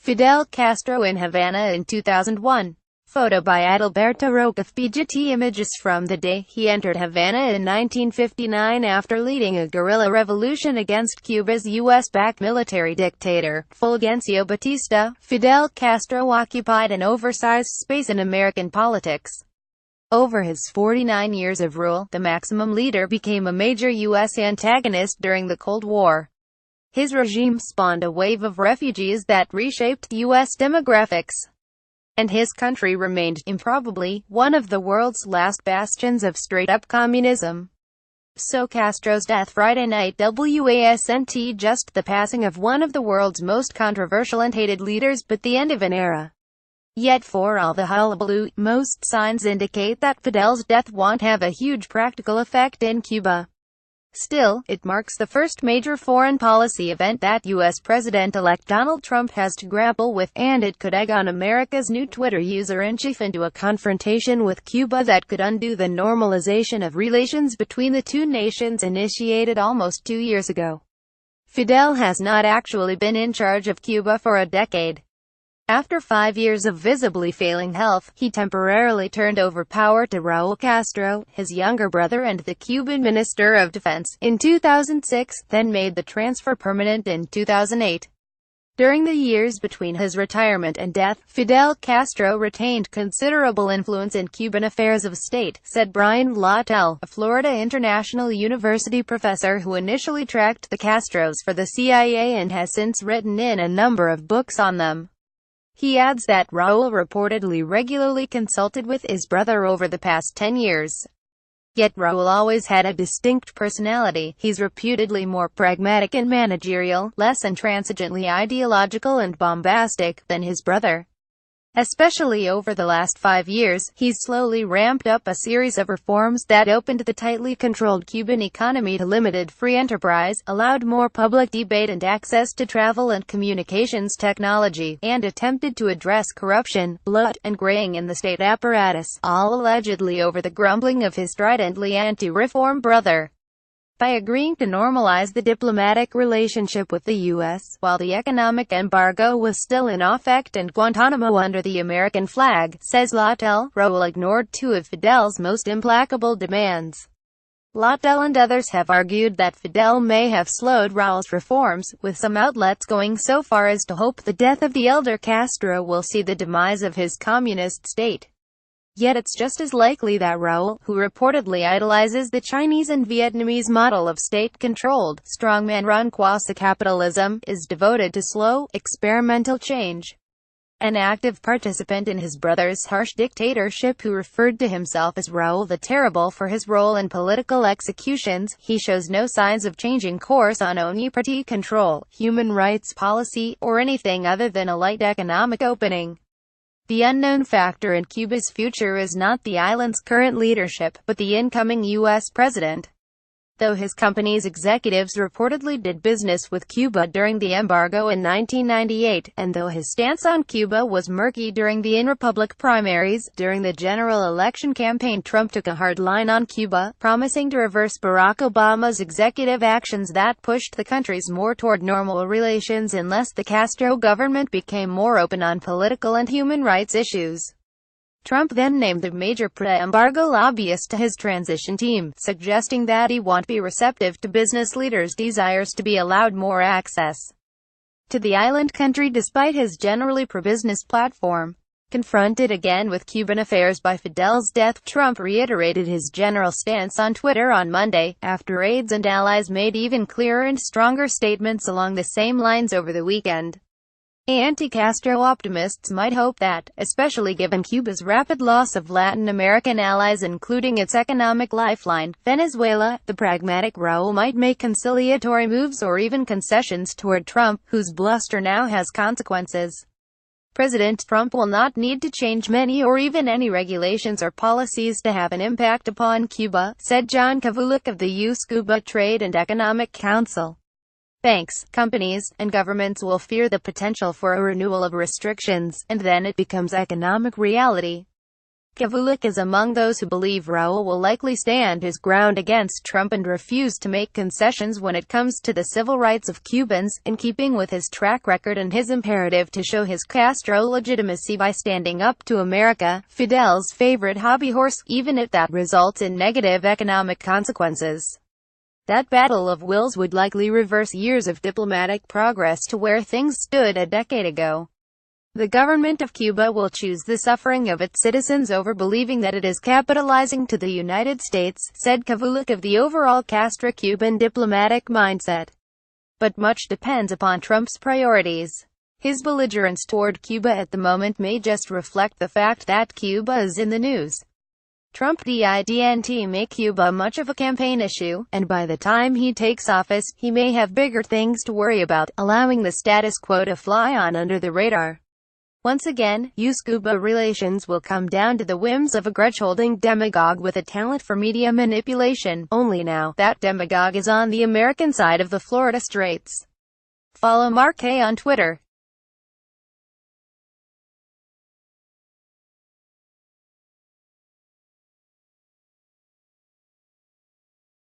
Fidel Castro in Havana in 2001. Photo by Adalberto Roque AFPGetty ImagesFrom the day he entered Havana in 1959 after leading a guerrilla revolution against Cuba's US-backed military dictator, Fulgencio Batista, Fidel Castro occupied an oversized space in American politics. Over his 49 years of rule, the maximum leader became a major U.S. antagonist during the Cold War. His regime spawned a wave of refugees that reshaped U.S. demographics. And his country remained, improbably, one of the world's last bastions of straight-up communism. So Castro's death Friday night wasn't just the passing of one of the world's most controversial and hated leaders but the end of an era. Yet for all the hullabaloo, most signs indicate that Fidel's death won't have a huge practical effect in Cuba. Still, it marks the first major foreign policy event that U.S. President-elect Donald Trump has to grapple with, and it could egg on America's new Twitter user-in-chief into a confrontation with Cuba that could undo the normalization of relations between the two nations initiated almost 2 years ago. Fidel has not actually been in charge of Cuba for a decade. After 5 years of visibly failing health, he temporarily turned over power to Raúl Castro, his younger brother and the Cuban Minister of Defense, in 2006, then made the transfer permanent in 2008. During the years between his retirement and death, Fidel Castro retained considerable influence in Cuban affairs of state, said Brian Lawtell, a Florida International University professor who initially tracked the Castros for the CIA and has since written in a number of books on them. He adds that Raúl reportedly regularly consulted with his brother over the past 10 years. Yet Raúl always had a distinct personality. He's reputedly more pragmatic and managerial, less intransigently ideological and bombastic, than his brother. Especially over the last 5 years, he's slowly ramped up a series of reforms that opened the tightly controlled Cuban economy to limited free enterprise, allowed more public debate and access to travel and communications technology, and attempted to address corruption, blood, and graying in the state apparatus, all allegedly over the grumbling of his stridently anti-reform brother. By agreeing to normalize the diplomatic relationship with the U.S., while the economic embargo was still in effect and Guantanamo under the American flag, says Lawtell, Raúl ignored two of Fidel's most implacable demands. Lawtell and others have argued that Fidel may have slowed Raúl's reforms, with some outlets going so far as to hope the death of the elder Castro will see the demise of his communist state. Yet it's just as likely that Raúl, who reportedly idolizes the Chinese and Vietnamese model of state-controlled, strongman-run quasi-capitalism, is devoted to slow, experimental change. An active participant in his brother's harsh dictatorship who referred to himself as Raúl the Terrible for his role in political executions, he shows no signs of changing course on Uniparty control, human rights policy, or anything other than a light economic opening. The unknown factor in Cuba's future is not the island's current leadership, but the incoming U.S. president. Though his company's executives reportedly did business with Cuba during the embargo in 1998, and though his stance on Cuba was murky during the in-republic primaries, during the general election campaign Trump took a hard line on Cuba, promising to reverse Barack Obama's executive actions that pushed the countries more toward normal relations unless the Castro government became more open on political and human rights issues. Trump then named a major pre-embargo lobbyist to his transition team, suggesting that he won't be receptive to business leaders' desires to be allowed more access to the island country despite his generally pro-business platform. Confronted again with Cuban affairs by Fidel's death, Trump reiterated his general stance on Twitter on Monday, after aides and allies made even clearer and stronger statements along the same lines over the weekend. Anti-Castro optimists might hope that, especially given Cuba's rapid loss of Latin American allies including its economic lifeline, Venezuela, the pragmatic Raúl might make conciliatory moves or even concessions toward Trump, whose bluster now has consequences. President Trump will not need to change many or even any regulations or policies to have an impact upon Cuba, said John Kavulik of the US-Cuba Trade and Economic Council. Banks, companies, and governments will fear the potential for a renewal of restrictions, and then it becomes economic reality. Cavoulik is among those who believe Raul will likely stand his ground against Trump and refuse to make concessions when it comes to the civil rights of Cubans, in keeping with his track record and his imperative to show his Castro legitimacy by standing up to America, Fidel's favorite hobby horse, even if that results in negative economic consequences. That battle of wills would likely reverse years of diplomatic progress to where things stood a decade ago. The government of Cuba will choose the suffering of its citizens over believing that it is capitalizing to the United States, said Cavoulik of the overall Castro-Cuban diplomatic mindset. But much depends upon Trump's priorities. His belligerence toward Cuba at the moment may just reflect the fact that Cuba is in the news. Trump didn't make Cuba much of a campaign issue, and by the time he takes office, he may have bigger things to worry about, allowing the status quo to fly on under the radar. Once again, US-Cuba relations will come down to the whims of a grudge-holding demagogue with a talent for media manipulation, only now, that demagogue is on the American side of the Florida Straits. Follow Mark K on Twitter.